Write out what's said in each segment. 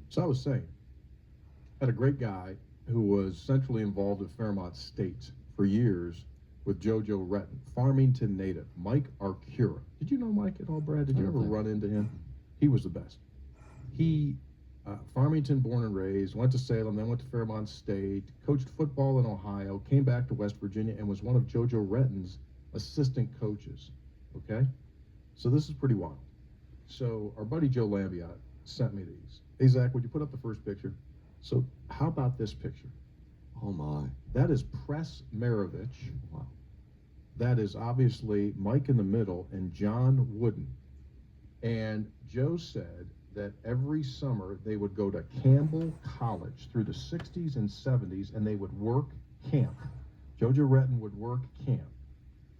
So I was saying, had a great guy who was centrally involved at Fairmont State for years with JoJo Retton, Farmington native, Mike Arcure. Did you know Mike at all, Brad? Did you ever run into him? He was the best. He, Farmington born and raised, went to Salem, then went to Fairmont State, coached football in Ohio, came back to West Virginia, and was one of JoJo Retton's assistant coaches. Okay? So this is pretty wild. So our buddy Joe Lambiot sent me these. Hey, Zach, would you put up the first picture? So how about this picture? Oh, my. That is Press Maravich. Wow. That is obviously Mike in the middle and John Wooden. And Joe said that every summer they would go to Campbell College through the 60s and 70s, and they would work camp. JoJo Retton would work camp.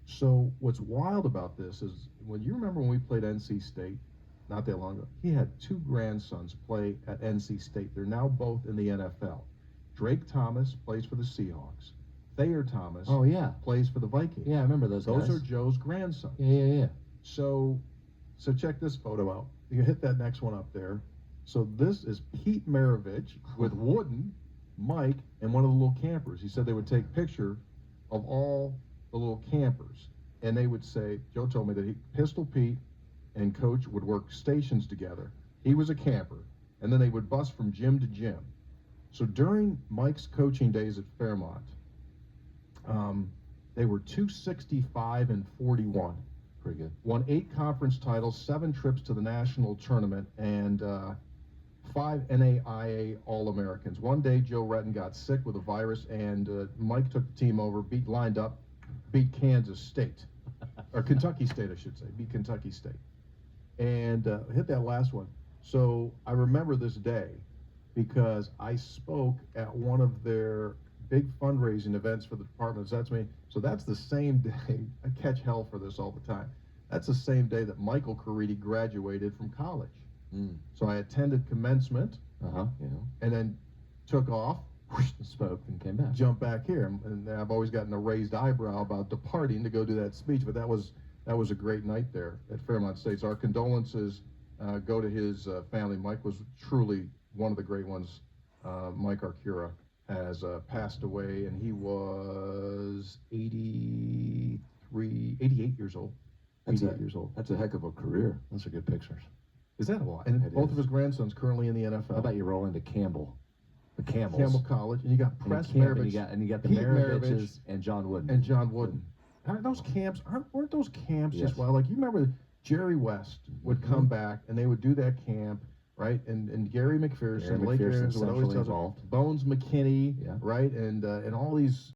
So what's wild about this is, when you remember when we played NC State, not that long ago, he had two grandsons play at NC State. They're now both in the NFL. Drake Thomas plays for the Seahawks. Thayer Thomas Oh, yeah. plays for the Vikings. Yeah, I remember those Those guys. are Joe's grandsons. Yeah. So check this photo out. You hit that next one up there. So this is Pete Maravich with Wooden, Mike, and one of the little campers. He said they would take picture of all the little campers, and they would say, Joe told me that Pistol Pete and Coach would work stations together. He was a camper, and then they would bus from gym to gym. So during Mike's coaching days at Fairmont, they were 265 and 41. Pretty good. Won 8 conference titles, 7 trips to the national tournament, and 5 NAIA All-Americans. One day, Joe Retton got sick with a virus, and Mike took the team over, lined up, beat Kansas State, or Kentucky State, I should say, beat Kentucky State, and hit that last one. So I remember this day because I spoke at one of their big fundraising events for the department. So that's the same day. I catch hell for this all the time. That's the same day that Michael Caridi graduated from college. So I attended commencement, Yeah. and then took off, Spoke and came back. jumped back here, and I've always gotten a raised eyebrow about departing to go do that speech. But that was a great night there at Fairmont State. So our condolences go to his family. Mike was truly one of the great ones. Mike Arcura has passed away, and he was 88 years old. 88 years old. That's a heck of a career. Those are good pictures. Is that a lot? And It both is. of his grandsons currently in the NFL. How about you roll into Campbell? The Camels. Campbell College, and you got And Press Camp, Maravich and you got the Pete Maraviches and John Wooden. and John Wooden. Aren't those camps Yes. just wild? Like, you remember Jerry West would come back, and they would do that camp, right? And Gary McPherson, Lake McPherson Arians would always centrally tell involved. Bones McKinney, Yeah. right? And all these